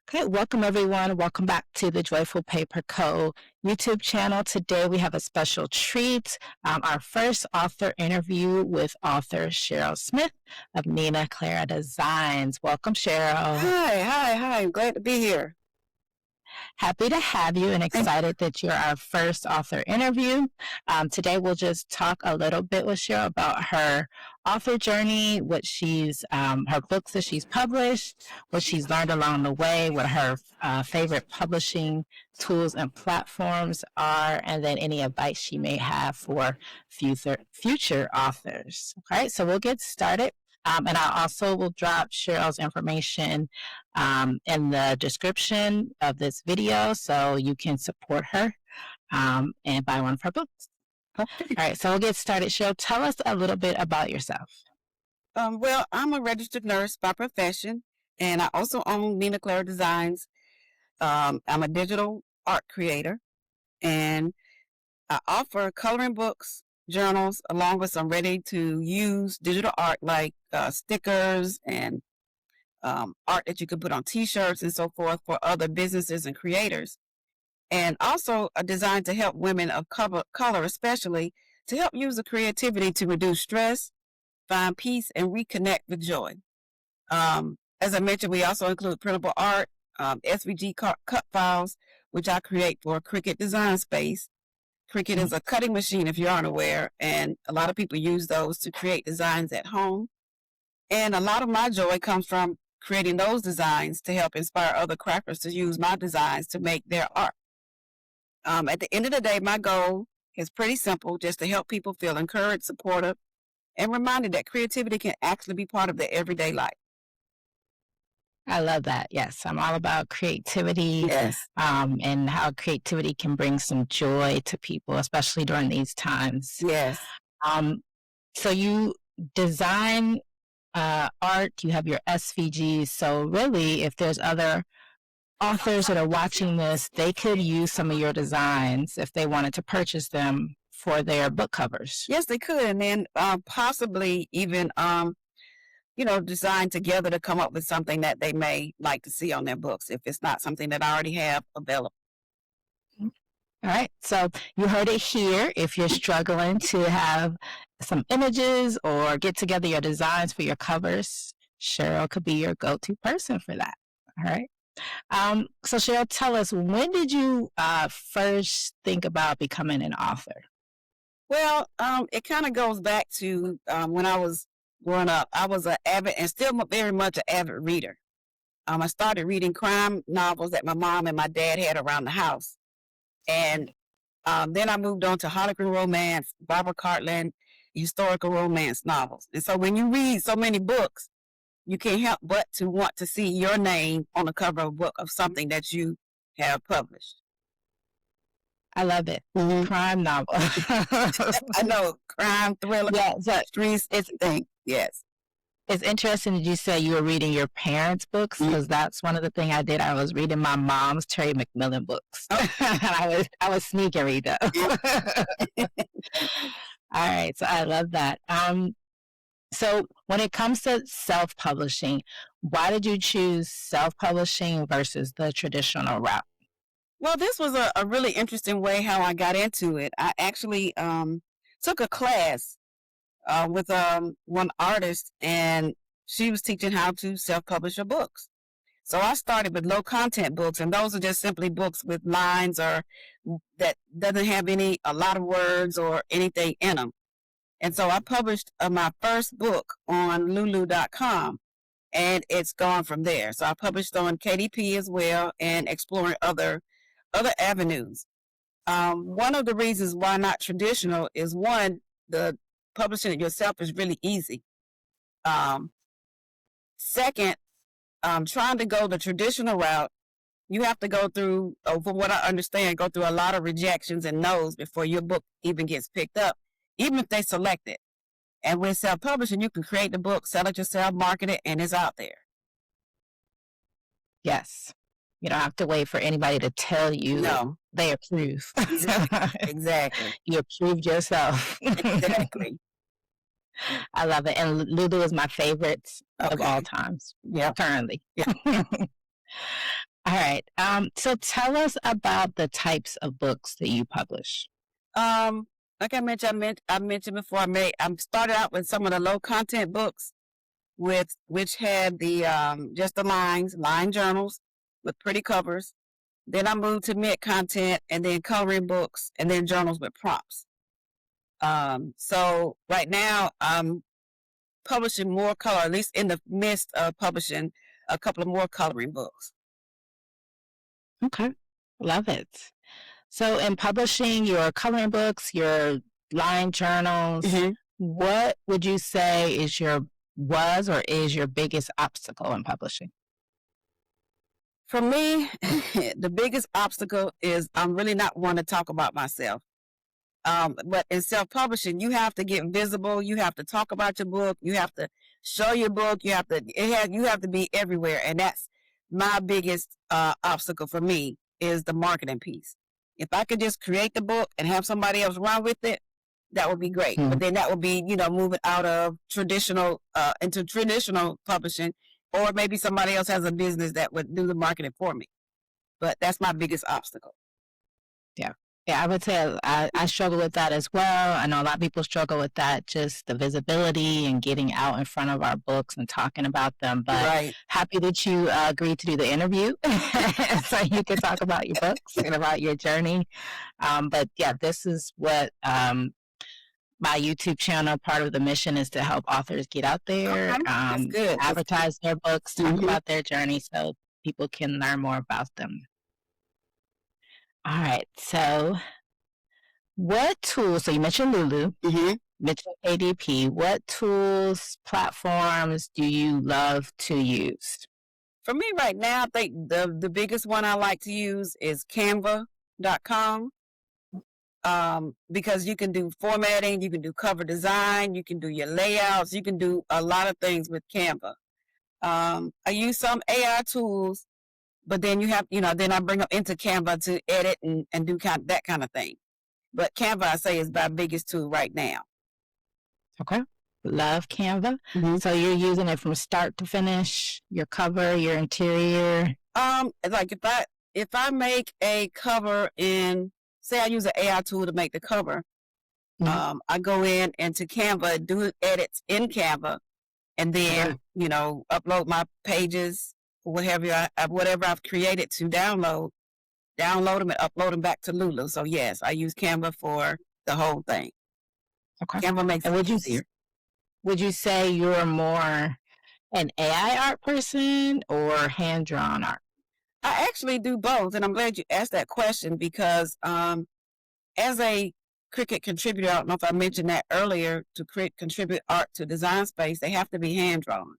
Okay, welcome everyone. Welcome back to the Joyful Paper Co. YouTube channel. Today we have a special treat. Our first author interview with author Cheryl Smith of Nina Clara Designs. Welcome, Cheryl. Hi. I'm glad to be here. Happy to have you and excited that you're our first author interview. Today we'll just talk a little bit with Cheryl about her author journey, what her books that she's published, what she's learned along the way, what her favorite publishing tools and platforms are, and then any advice she may have for future authors. Okay, so we'll get started. And I also will drop Cheryl's information in the description of this video so you can support her and buy one of her books. Okay. All right, so we'll get started. Cheryl, tell us a little bit about yourself. Well, I'm a registered nurse by profession, and I also own Nina Clara Designs. I'm a digital art creator, and I offer coloring books, journals, along with some ready-to-use digital art like stickers and art that you can put on T-shirts and so forth for other businesses and creators. And also a design to help women of color, especially, to help use the creativity to reduce stress, find peace, and reconnect with joy. As I mentioned, we also include printable art, SVG cut files, which I create for Cricut Design Space. Cricut is a cutting machine, if you aren't aware, and a lot of people use those to create designs at home. And a lot of my joy comes from creating those designs to help inspire other crafters to use my designs to make their art. At the end of the day, my goal is pretty simple, just to help people feel encouraged, supportive, and reminded that creativity can actually be part of their everyday life. I love that. Yes, I'm all about creativity. Yes. And how creativity can bring some joy to people, especially during these times. Yes. So you design art, you have your SVGs. So really, if there's other authors that are watching this, they could use some of your designs if they wanted to purchase them for their book covers. Yes, they could. And then possibly even, design together to come up with something that they may like to see on their books if it's not something that I already have available. All right. So you heard it here. If you're struggling to have some images or get together your designs for your covers, Cheryl could be your go-to person for that. All right. So Cheryl, tell us, when did you first think about becoming an author? Well, it kind of goes back to when I was growing up. I was an avid and still very much an avid reader. I started reading crime novels that my mom and my dad had around the house. And then I moved on to Harlequin romance, Barbara Cartland, historical romance novels. And so when you read so many books, you can't help but to want to see your name on the cover of a book of something that you have published. I love it. Mm-hmm. Crime novel. I know, crime, thriller, streets, it's a thing. Yes. It's interesting that you say you were reading your parents' books, because that's one of the things I did. I was reading my mom's Terry McMillan books. I was sneaking read them. All right, so I love that. So when it comes to self-publishing, why did you choose self-publishing versus the traditional route? Well, this was a really interesting way how I got into it. I actually took a class with one artist, and she was teaching how to self-publish her books. So I started with low content books, and those are just simply books with lines or that doesn't have a lot of words or anything in them. And so I published my first book on Lulu.com, and it's gone from there. So I published on KDP as well, and exploring other avenues. One of the reasons why not traditional is, one, the publishing it yourself is really easy. Second, trying to go the traditional route, you have to go through, from what I understand, go through a lot of rejections and no's before your book even gets picked up, even if they select it. And with self-publishing, you can create the book, sell it yourself, market it, and it's out there. Yes. You don't have to wait for anybody to tell you they approve. Exactly. You approved yourself. Exactly. I love it. And Lulu is my favorite of all times. Yeah. Currently. Yeah. All right. So tell us about the types of books that you publish. Um, like I mentioned before, I started out with some of the low content books with which had the just the line journals with pretty covers. Then I moved to mid content and then coloring books and then journals with prompts. So right now I'm publishing more color, at least in the midst of publishing a couple of more coloring books. Okay. Love it. So in publishing your coloring books, your line journals, Mhm. what would you say was or is your biggest obstacle in publishing? For me, the biggest obstacle is I'm really not one to talk about myself. But in self-publishing, you have to get visible. You have to talk about your book. You have to show your book. You have to be everywhere. And that's my biggest obstacle for me is the marketing piece. If I could just create the book and have somebody else run with it, that would be great. But then that would be, moving out of traditional into traditional publishing, or maybe somebody else has a business that would do the marketing for me. But that's my biggest obstacle. Yeah. Yeah, I would say I struggle with that as well. I know a lot of people struggle with that, just the visibility and getting out in front of our books and talking about them. But Right. happy that you agreed to do the interview so you can talk about your books and about your journey. But yeah, this is what my YouTube channel, part of the mission is to help authors get out there, Okay. That's good. advertise their books, talk Mhm. about their journey so people can learn more about them. All right. So what tools, so you mentioned Lulu, Mhm. mentioned KDP. What tools, platforms do you love to use? For me right now, I think the biggest one I like to use is Canva.com. Because you can do formatting, you can do cover design, you can do your layouts, you can do a lot of things with Canva. I use some AI tools, but then then I bring them into Canva to edit and do that kind of thing. But Canva, I say, is my biggest tool right now. Okay. Love Canva. Mhm. So you're using it from start to finish, your cover, your interior. Like if I make a cover in, say I use an AI tool to make the cover, I go in into Canva, do edits in Canva, and then upload my pages, whatever I've created to download them and upload them back to Lulu. So yes, I use Canva for the whole thing. Okay. Canva makes And it easier. would you say you're more an AI art person or hand drawn art? I actually do both, and I'm glad you asked that question because as a Cricut contributor, I don't know if I mentioned that earlier, to contribute art to Design Space, they have to be hand drawn.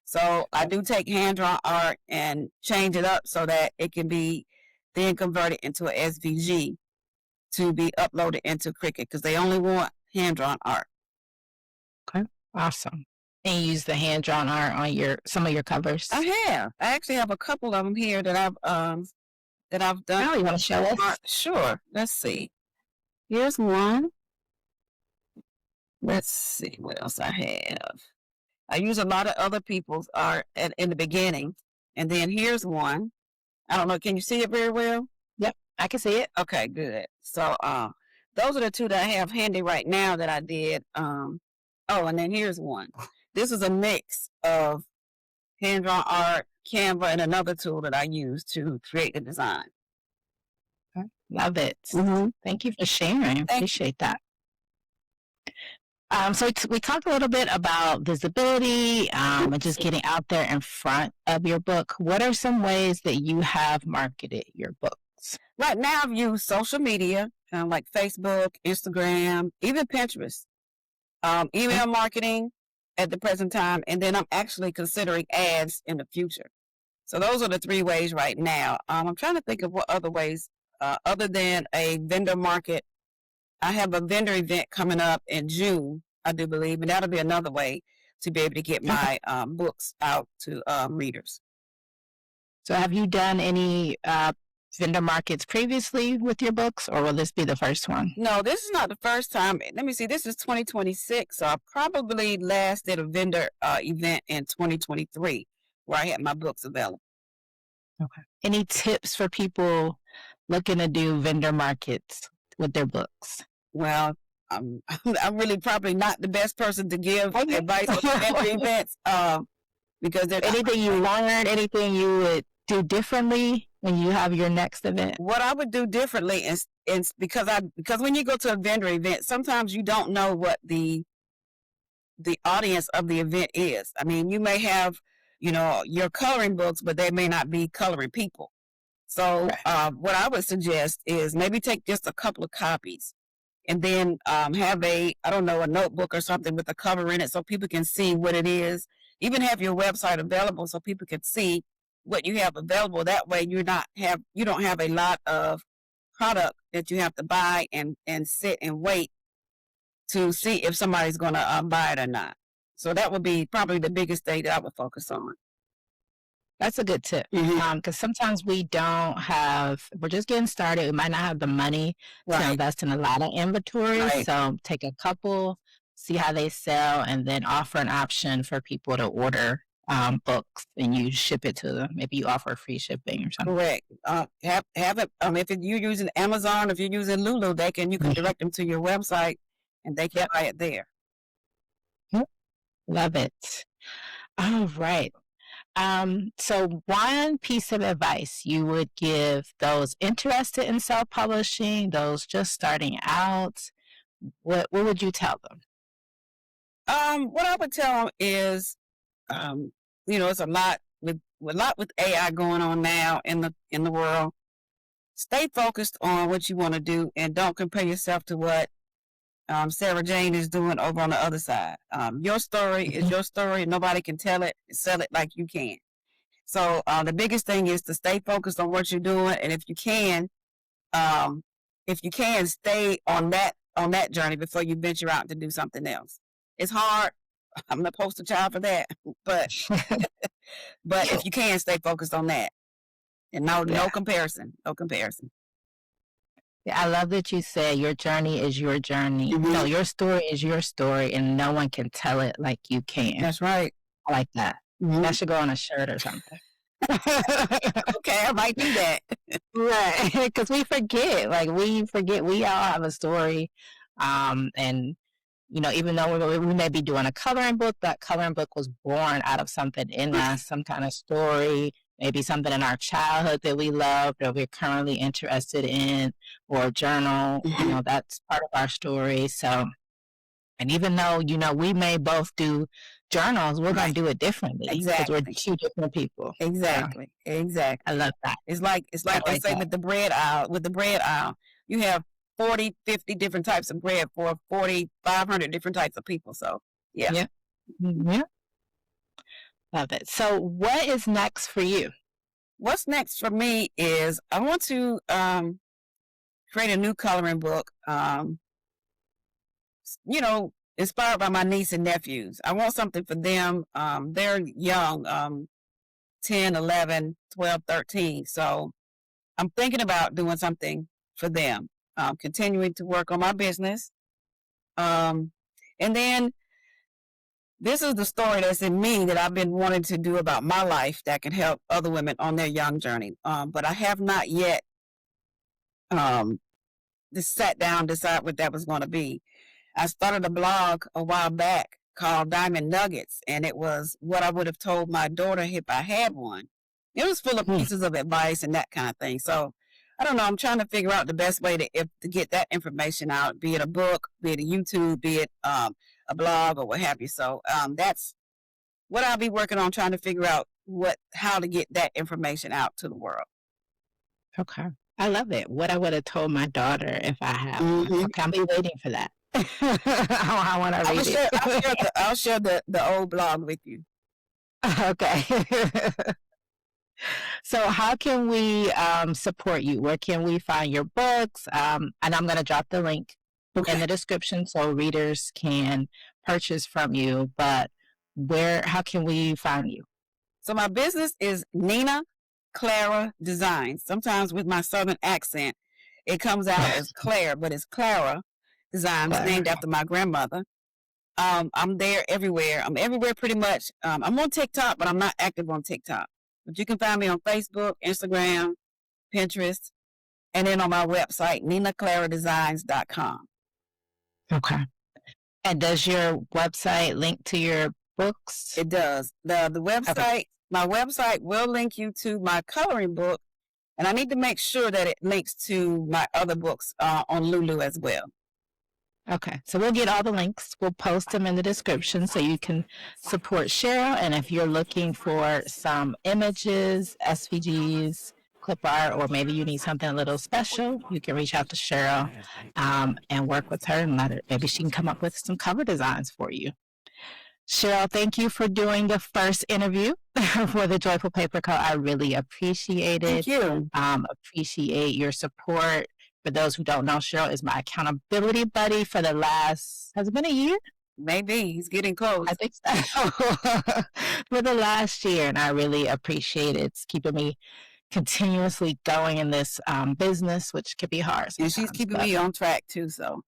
So I do take hand drawn art and change it up so that it can be then converted into a SVG to be uploaded into Cricut because they only want hand drawn art. Okay. Awesome. And you use the hand drawn art on some of your covers? I have. I actually have a couple of them here that I've done. Oh, you want to show us? Sure. Let's see. Here's one. Let's see what else I have. I use a lot of other people's art in the beginning. And then here's one. I don't know. Can you see it very well? Yep, I can see it. Okay, good. So those are the two that I have handy right now that I did. And then here's one. This is a mix of hand drawn art, Canva, and another tool that I use to create the design. Okay. Love it. Mm-hmm. Thank you for sharing. Appreciate that. So we talked a little bit about visibility and just getting out there in front of your book. What are some ways that you have marketed your books? Right now, I've used social media like Facebook, Instagram, even Pinterest, email marketing at the present time, and then I'm actually considering ads in the future. So those are the three ways right now. I'm trying to think of what other ways, other than a vendor market. I have a vendor event coming up in June, I do believe, and that'll be another way to be able to get my books out to readers. So have you done any vendor markets previously with your books, or will this be the first one? No, this is not the first time. Let me see. This is 2026, so I probably last did a vendor event in 2023 where I had my books available. Okay. Any tips for people looking to do vendor markets with their books? Well, I'm really probably not the best person to give advice on vendor events because they're not. Anything you learned, anything you would do differently when you have your next event? What I would do differently is because when you go to a vendor event, sometimes you don't know what the audience of the event is. I mean, you may have, your coloring books, but they may not be coloring people. So what I would suggest is maybe take just a couple of copies and then have a notebook or something with a cover in it so people can see what it is. Even have your website available so people can see what you have available. That way you don't have a lot of product that you have to buy and sit and wait to see if somebody's going to buy it or not. So that would be probably the biggest thing that I would focus on. That's a good tip. Because sometimes we're just getting started. We might not have the money to invest in a lot of inventory. Right. So take a couple, see how they sell, and then offer an option for people to order books and you ship it to them. Maybe you offer free shipping or something. Correct. Have it. If you're using Amazon, if you're using Lulu, you can direct them to your website and they can buy it there. Yep. Love it. All right. So one piece of advice you would give those interested in self-publishing, those just starting out, what would you tell them? What I would tell them is, it's a lot with AI going on now in the world. Stay focused on what you want to do and don't compare yourself to what Sarah Jane is doing over on the other side. Your story is your story. Nobody can tell it and sell it like you can. So the biggest thing is to stay focused on what you're doing, and if you can, stay on that journey before you venture out to do something else. It's hard. I'm the poster child for that, but if you can, stay focused on that, and no comparison, no comparison. Yeah, I love that you said your journey is your journey. No, your story is your story, and no one can tell it like you can. That's right. I like that. That should go on a shirt or something. Okay, I might do that. Right, because we forget we all have a story, and even though we may be doing a coloring book, that coloring book was born out of something in us, some kind of story, maybe something in our childhood that we loved or we're currently interested in, or a journal. That's part of our story. So, and even though we may both do journals, we're going to do it differently because we're two different people. Exactly. Exactly. I love that. It's like they say with the bread aisle, you have 40, 50 different types of bread for 500 different types of people. So yeah. Love it. So what is next for you? What's next for me is I want to create a new coloring book, inspired by my niece and nephews. I want something for them. They're young, 10, 11, 12, 13. So I'm thinking about doing something for them, continuing to work on my business. And then this is the story that's in me that I've been wanting to do about my life that can help other women on their young journey. But I have not yet just sat down, decide what that was going to be. I started a blog a while back called Diamond Nuggets, and it was what I would have told my daughter if I had one. It was full of pieces of advice and that kind of thing. So I don't know. I'm trying to figure out the best way to get that information out, be it a book, be it a YouTube, be it a blog or what have you. So that's what I'll be working on, trying to figure out how to get that information out to the world. Okay. I love it. What I would have told my daughter if I had one. Okay, I'll be waiting for that. I want to read it. I'll share the old blog with you. Okay. So how can we support you? Where can we find your books? And I'm going to drop the link in the description so readers can purchase from you. But how can we find you? So my business is Nina Clara Designs. Sometimes with my southern accent, it comes out as Claire, but it's Clara Designs, named after my grandmother. I'm there everywhere. I'm everywhere pretty much. I'm on TikTok, but I'm not active on TikTok. But you can find me on Facebook, Instagram, Pinterest, and then on my website, ninaclaradesigns.com. Okay. And does your website link to your books? It does. The website, Okay. My website will link you to my coloring book, and I need to make sure that it links to my other books on Lulu as well. Okay, so we'll get all the links. We'll post them in the description so you can support Cheryl. And if you're looking for some images, SVGs, clip art, or maybe you need something a little special, you can reach out to Cheryl and work with her and let her, maybe she can come up with some cover designs for you. Cheryl, thank you for doing the first interview for the Joyful Paper Co. I really appreciate it. Thank you. Appreciate your support. For those who don't know, Cheryl is my accountability buddy for the last, has it been a year? Maybe. He's getting close. I think so. For the last year, and I really appreciate it. It's keeping me continuously going in this business, which can be hard sometimes. And she's keeping me on track too, so.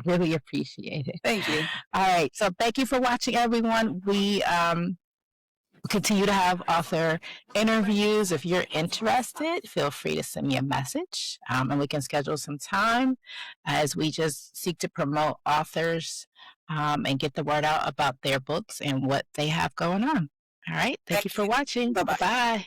Really appreciate it. Thank you. All right, so thank you for watching, everyone. We continue to have author interviews. If you're interested, feel free to send me a message and we can schedule some time as we just seek to promote authors and get the word out about their books and what they have going on. All right. Thank you for watching. Bye-bye. Bye.